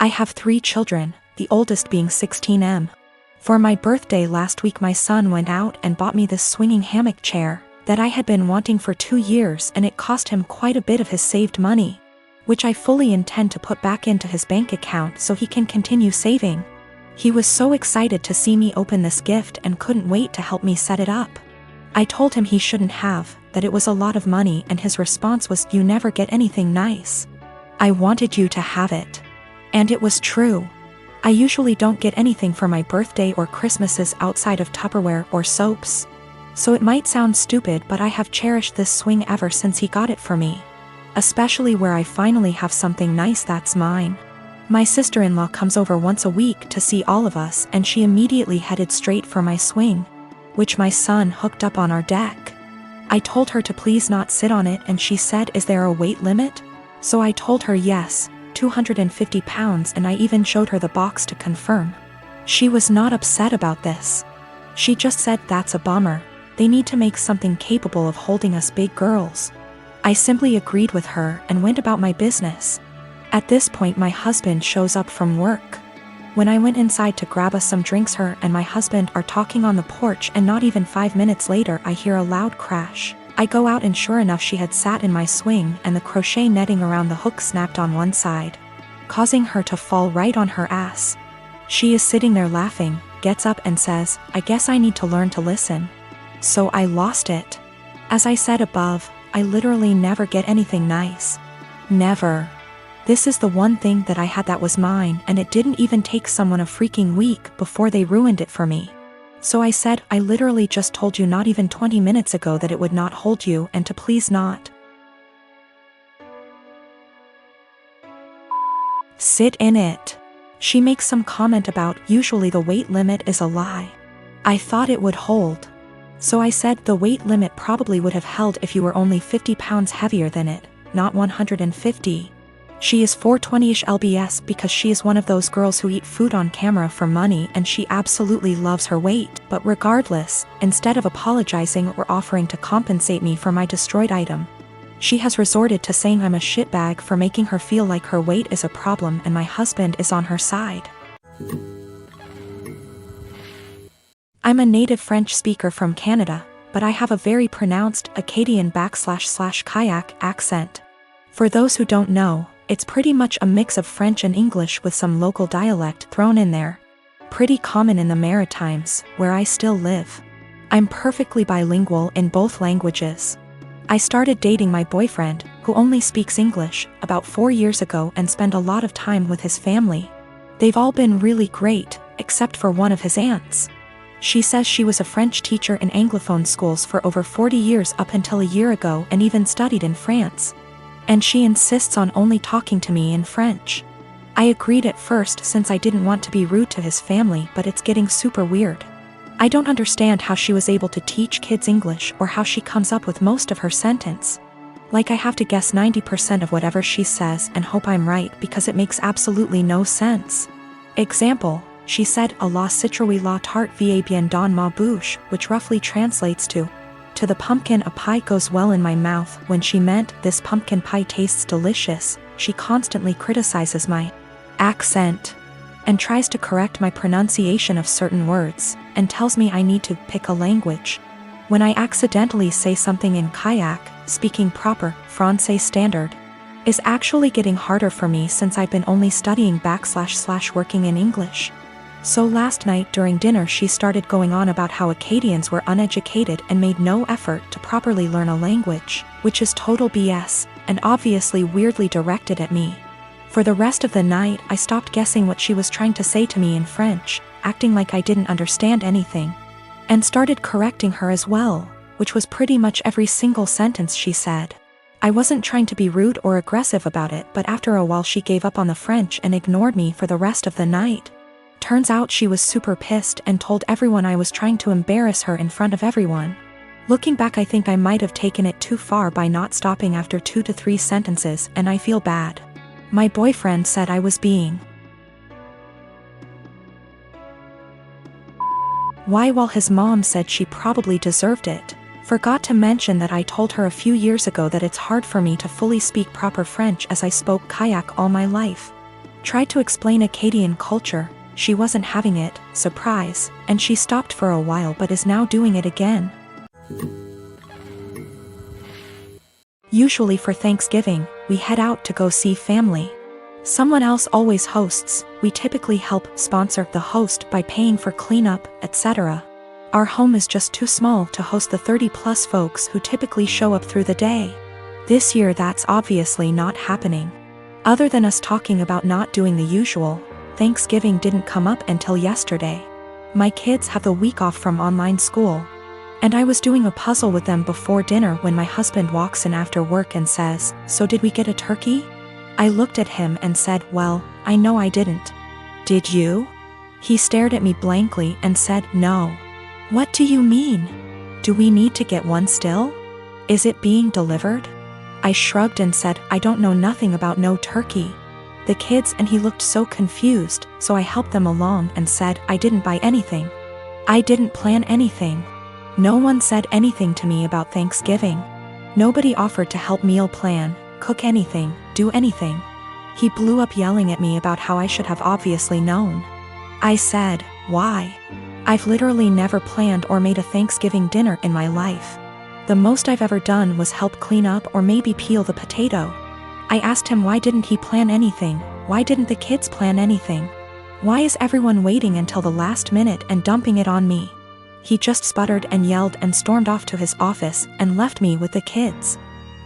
I have 3 children, the oldest being 16M. For my birthday last week my son went out and bought me this swinging hammock chair that I had been wanting for 2 years, and it cost him quite a bit of his saved money, which I fully intend to put back into his bank account so he can continue saving. He was so excited to see me open this gift and couldn't wait to help me set it up. I told him he shouldn't have, that it was a lot of money, and his response was, "You never get anything nice. I wanted you to have it." And it was true. I usually don't get anything for my birthday or Christmases outside of Tupperware or soaps. So it might sound stupid, but I have cherished this swing ever since he got it for me. Especially where I finally have something nice that's mine. My sister-in-law comes over once a week to see all of us, and she immediately headed straight for my swing, which my son hooked up on our deck. I told her to please not sit on it, and she said, "Is there a weight limit?" So I told her yes, 250 pounds, and I even showed her the box to confirm. She was not upset about this. She just said, "That's a bummer. They need to make something capable of holding us big girls." I simply agreed with her and went about my business. At this point my husband shows up from work. When I went inside to grab us some drinks, her and my husband are talking on the porch, and not even 5 minutes later I hear a loud crash. I go out and sure enough she had sat in my swing, and the crochet netting around the hook snapped on one side, causing her to fall right on her ass. She is sitting there laughing, gets up and says, "I guess I need to learn to listen." So I lost it. As I said above, I literally never get anything nice. Never. This is the one thing that I had that was mine, and it didn't even take someone a freaking week before they ruined it for me. So I said, "I literally just told you not even 20 minutes ago that it would not hold you, and to please not sit in it." She makes some comment about, "Usually the weight limit is a lie. I thought it would hold." So I said, "The weight limit probably would have held if you were only 50 pounds heavier than it, not 150. She is 420-ish lbs because she is one of those girls who eat food on camera for money, and she absolutely loves her weight. But regardless, instead of apologizing or offering to compensate me for my destroyed item, she has resorted to saying I'm a shitbag for making her feel like her weight is a problem and my husband is on her side. I'm a native French speaker from Canada, but I have a very pronounced Acadian/kayak accent. For those who don't know, it's pretty much a mix of French and English with some local dialect thrown in there. Pretty common in the Maritimes, where I still live. I'm perfectly bilingual in both languages. I started dating my boyfriend, who only speaks English, about 4 years ago, and spent a lot of time with his family. They've all been really great, except for one of his aunts. She says she was a French teacher in Anglophone schools for over 40 years up until a year ago, and even studied in France. And she insists on only talking to me in French. I agreed at first since I didn't want to be rude to his family, but it's getting super weird. I don't understand how she was able to teach kids English, or how she comes up with most of her sentence. Like I have to guess 90% of whatever she says and hope I'm right, because it makes absolutely no sense. Example, she said, "A la citrouille la tarte va bien dans ma bouche," which roughly translates to the pumpkin a pie goes well in my mouth, when she meant, "This pumpkin pie tastes delicious." She constantly criticizes my accent, and tries to correct my pronunciation of certain words, and tells me I need to pick a language. When I accidentally say something in kayak, speaking proper Francais standard is actually getting harder for me since I've been only studying / working in English. So last night during dinner she started going on about how Acadians were uneducated and made no effort to properly learn a language, which is total BS, and obviously weirdly directed at me. For the rest of the night I stopped guessing what she was trying to say to me in French, acting like I didn't understand anything, and started correcting her as well, which was pretty much every single sentence she said. I wasn't trying to be rude or aggressive about it, but after a while she gave up on the French and ignored me for the rest of the night. Turns out she was super pissed and told everyone I was trying to embarrass her in front of everyone. Looking back, I think I might have taken it too far by not stopping after 2 to 3 sentences, and I feel bad. My boyfriend said I was being why, while his mom said she probably deserved it. Forgot to mention that I told her a few years ago that it's hard for me to fully speak proper French as I spoke kayak all my life. Tried to explain Acadian culture, she wasn't having it, surprise, and she stopped for a while but is now doing it again. Usually for Thanksgiving, we head out to go see family. Someone else always hosts, we typically help sponsor the host by paying for cleanup, etc. Our home is just too small to host the 30+ folks who typically show up through the day. This year that's obviously not happening. Other than us talking about not doing the usual, Thanksgiving didn't come up until yesterday. My kids have the week off from online school. And I was doing a puzzle with them before dinner when my husband walks in after work and says, "So did we get a turkey?" I looked at him and said, "Well, I know I didn't." "Did you?" He stared at me blankly and said, "No." "What do you mean? Do we need to get one still? Is it being delivered?" I shrugged and said, "I don't know nothing about no turkey." The kids and he looked so confused, so I helped them along and said, "I didn't buy anything. I didn't plan anything. No one said anything to me about Thanksgiving. Nobody offered to help meal plan, cook anything, do anything." He blew up yelling at me about how I should have obviously known. I said, "Why? I've literally never planned or made a Thanksgiving dinner in my life. The most I've ever done was help clean up or maybe peel the potato." I asked him why didn't he plan anything, why didn't the kids plan anything? Why is everyone waiting until the last minute and dumping it on me? He just sputtered and yelled and stormed off to his office and left me with the kids.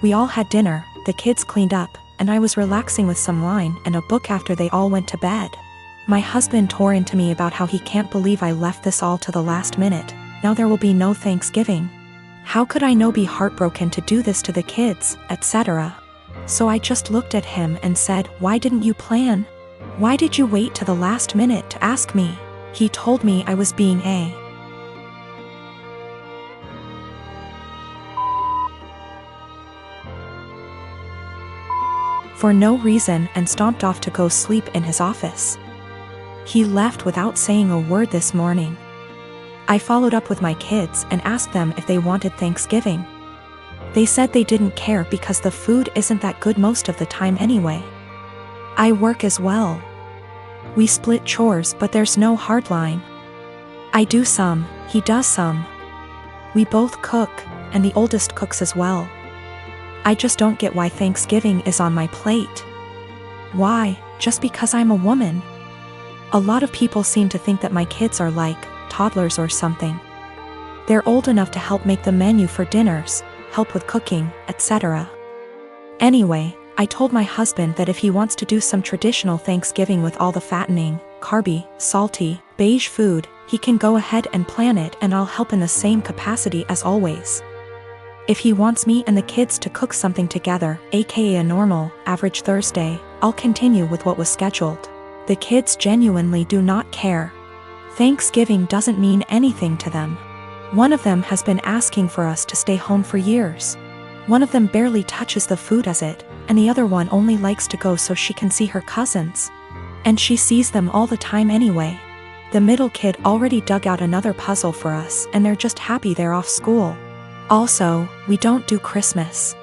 We all had dinner, the kids cleaned up, and I was relaxing with some wine and a book after they all went to bed. My husband tore into me about how he can't believe I left this all to the last minute. Now there will be no Thanksgiving. How could I not be heartbroken to do this to the kids, etc. So I just looked at him and said, "Why didn't you plan? Why did you wait to the last minute to ask me?" He told me I was being for no reason and stomped off to go sleep in his office. He left without saying a word this morning. I followed up with my kids and asked them if they wanted Thanksgiving. They said they didn't care because the food isn't that good most of the time anyway. I work as well. We split chores but there's no hard line. I do some, he does some. We both cook, and the oldest cooks as well. I just don't get why Thanksgiving is on my plate. Why, just because I'm a woman? A lot of people seem to think that my kids are like toddlers or something. They're old enough to help make the menu for dinners, help with cooking, etc. Anyway, I told my husband that if he wants to do some traditional Thanksgiving with all the fattening, carby, salty, beige food, he can go ahead and plan it and I'll help in the same capacity as always. If he wants me and the kids to cook something together, aka a normal, average Thursday, I'll continue with what was scheduled. The kids genuinely do not care. Thanksgiving doesn't mean anything to them. One of them has been asking for us to stay home for years. One of them barely touches the food as it, and the other one only likes to go so she can see her cousins. And she sees them all the time anyway. The middle kid already dug out another puzzle for us and they're just happy they're off school. Also, we don't do Christmas.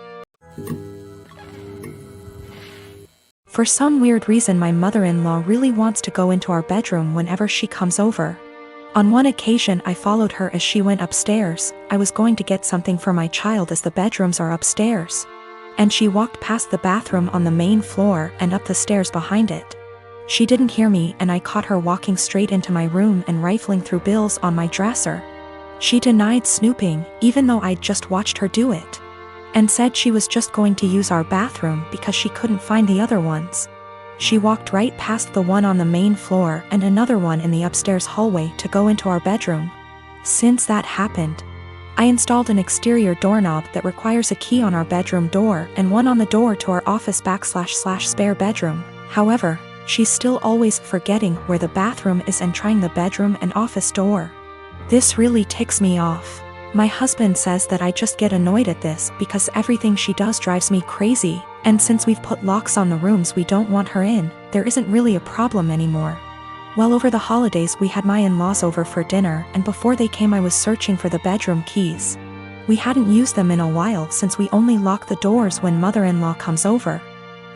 For some weird reason my mother-in-law really wants to go into our bedroom whenever she comes over. On one occasion I followed her as she went upstairs. I was going to get something for my child as the bedrooms are upstairs. And she walked past the bathroom on the main floor and up the stairs behind it. She didn't hear me and I caught her walking straight into my room and rifling through bills on my dresser. She denied snooping, even though I'd just watched her do it. And said she was just going to use our bathroom because she couldn't find the other ones. She walked right past the one on the main floor and another one in the upstairs hallway to go into our bedroom. Since that happened, I installed an exterior doorknob that requires a key on our bedroom door and one on the door to our office / spare bedroom. However, she's still always forgetting where the bathroom is and trying the bedroom and office door. This really ticks me off. My husband says that I just get annoyed at this because everything she does drives me crazy, and since we've put locks on the rooms we don't want her in, there isn't really a problem anymore. Well, over the holidays we had my in-laws over for dinner, and before they came I was searching for the bedroom keys. We hadn't used them in a while since we only lock the doors when mother-in-law comes over.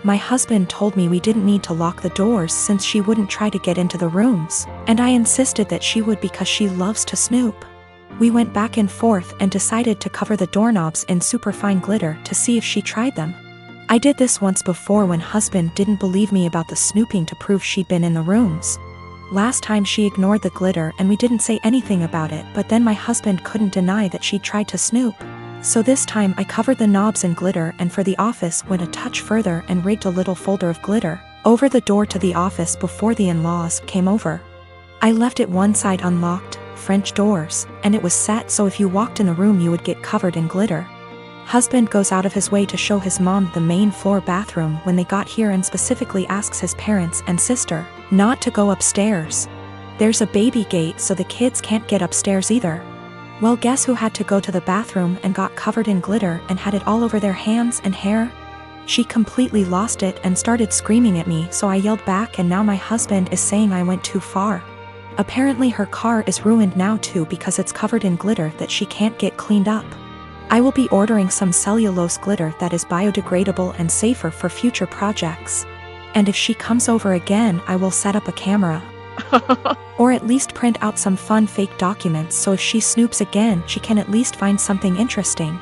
My husband told me we didn't need to lock the doors since she wouldn't try to get into the rooms, and I insisted that she would because she loves to snoop. We went back and forth and decided to cover the doorknobs in superfine glitter to see if she tried them. I did this once before when husband didn't believe me about the snooping to prove she'd been in the rooms. Last time she ignored the glitter and we didn't say anything about it, but then my husband couldn't deny that she'd tried to snoop. So this time I covered the knobs in glitter and for the office went a touch further and rigged a little folder of glitter over the door to the office before the in-laws came over. I left it one side unlocked, French doors, and it was set so if you walked in the room you would get covered in glitter. Husband goes out of his way to show his mom the main floor bathroom when they got here and specifically asks his parents and sister not to go upstairs. There's a baby gate so the kids can't get upstairs either. Well, guess who had to go to the bathroom and got covered in glitter and had it all over their hands and hair? She completely lost it and started screaming at me, so I yelled back and now my husband is saying I went too far. Apparently her car is ruined now too because it's covered in glitter that she can't get cleaned up. I will be ordering some cellulose glitter that is biodegradable and safer for future projects. And if she comes over again, I will set up a camera. Or at least print out some fun fake documents so if she snoops again she can at least find something interesting.